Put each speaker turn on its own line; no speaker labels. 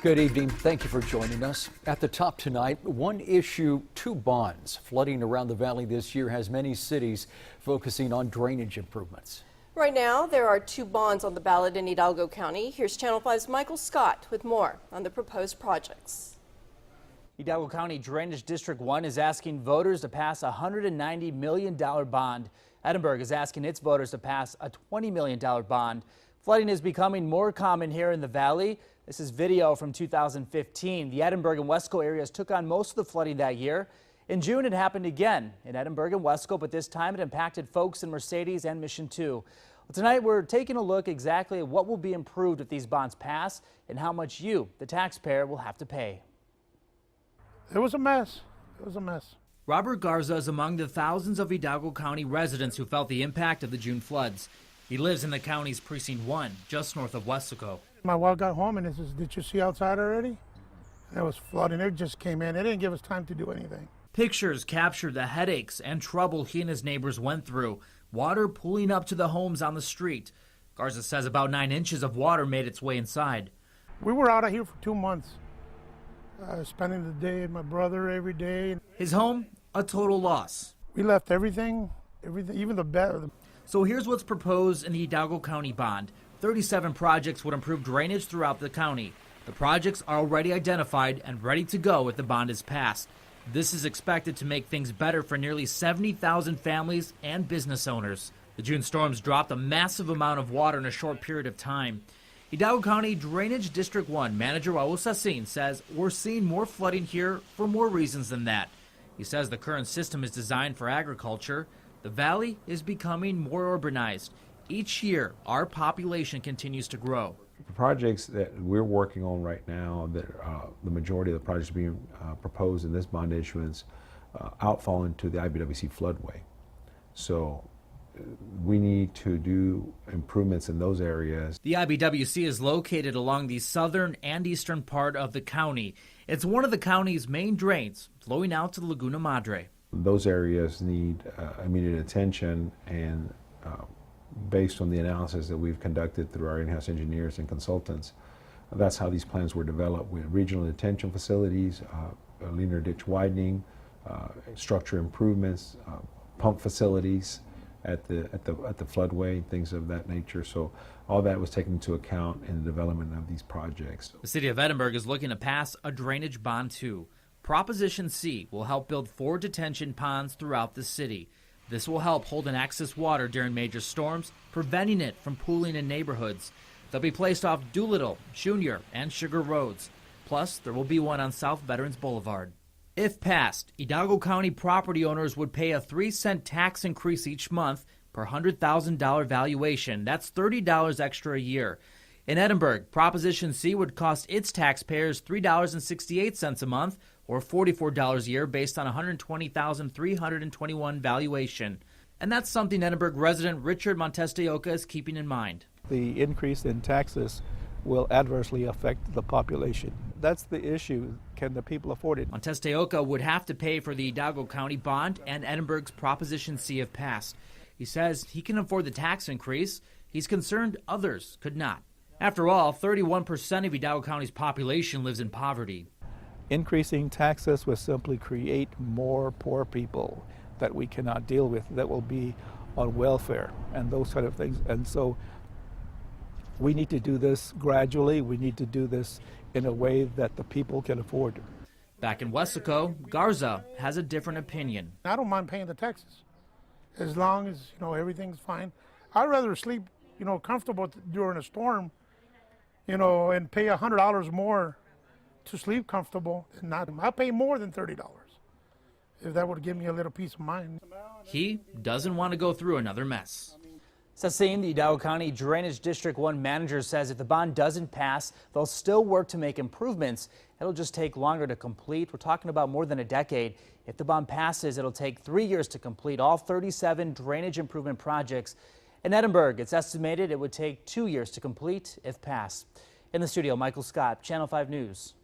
Good evening. Thank you for joining us. At the top tonight, one issue, two bonds. Flooding around the valley this year has many cities focusing on drainage improvements.
Right now, there are two bonds on the ballot in Hidalgo County. Here's Channel 5's Michael Scott with more on the proposed projects.
Hidalgo County Drainage District 1 is asking voters to pass a $190 million bond. Edinburg is asking its voters to pass a $20 million bond. Flooding is becoming more common here in the valley. This is video from 2015. The Edinburg and Wesco areas took on most of the flooding that year. In June, it happened again in Edinburg and Wesco, but this time it impacted folks in Mercedes and Mission 2. Well, tonight, we're taking a look exactly at what will be improved if these bonds pass and how much you, the taxpayer, will have to pay.
It was a mess. It was a mess.
Robert Garza is among the thousands of Hidalgo County residents who felt the impact of the June floods. He lives in the county's Precinct 1, just north of Wesco.
My wife got home and says, "Did you see outside already?" And it was flooding. It just came in. It didn't give us time to do anything.
Pictures captured the headaches and trouble he and his neighbors went through. Water pooling up to the homes on the street. Garza says about 9 inches of water made its way inside.
We were out of here for 2 months, spending the day with my brother every day.
His home, a total loss.
We left everything, even the bed.
So here's what's proposed in the Hidalgo County bond. 37 projects would improve drainage throughout the county. The projects are already identified and ready to go if the bond is passed. This is expected to make things better for nearly 70,000 families and business owners. The June storms dropped a massive amount of water in a short period of time. Hidalgo County Drainage District 1 Manager Raul Sassin says we're seeing more flooding here for more reasons than that. He says the current system is designed for agriculture. The valley is becoming more urbanized. Each year, our population continues to grow.
The projects that we're working on right now, that the majority of the projects being proposed in this bond issuance outfall into the IBWC floodway. So we need to do improvements in those areas.
The IBWC is located along the southern and eastern part of the county. It's one of the county's main drains flowing out to the Laguna Madre.
Those areas need immediate attention, and based on the analysis that we've conducted through our in-house engineers and consultants, that's how these plans were developed, with regional detention facilities, linear ditch widening, structure improvements, pump facilities at the floodway, things of that nature. So all that was taken into account in the development of these projects.
The city of Edinburg is looking to pass a drainage bond too. Proposition C will help build 4 detention ponds throughout the city. This will help hold and access water during major storms, preventing it from pooling in neighborhoods. They'll be placed off Doolittle, Junior, and Sugar Roads. Plus, there will be one on South Veterans Boulevard. If passed, Hidalgo County property owners would pay a 3-cent tax increase each month per $100,000 valuation. That's $30 extra a year. In Edinburg, Proposition C would cost its taxpayers $3.68 a month, or $44 a year, based on $120,321 valuation. And that's something Edinburg resident Richard MONTESDEAOCA is keeping in mind.
The increase in taxes will adversely affect the population. That's the issue. Can the people afford it?
MONTESDEAOCA would have to pay for the Hidalgo County bond and Edinburg's Proposition C if passed. He says he can afford the tax increase. He's concerned others could not. After all, 31% of Hidalgo County's population lives in poverty.
Increasing taxes will simply create more poor people that we cannot deal with, that will be on welfare and those kind of things. And so we need to do this gradually. We need to do this in a way that the people can afford.
Back in Wesco, Garza has a different opinion.
I don't mind paying the taxes as long as everything's fine. I'd rather sleep comfortable during a storm, and pay $100 more to sleep comfortable and not. I'll pay more than $30 if that would give me a little peace of mind.
He doesn't want to go through another mess. Sassin, the Hidalgo County Drainage District 1 manager, says if the bond doesn't pass, they'll still work to make improvements. It'll just take longer to complete. We're talking about more than a decade. If the bond passes, it'll take 3 years to complete all 37 drainage improvement projects. In Edinburg, it's estimated it would take 2 years to complete if passed. In the studio, Michael Scott, Channel 5 News.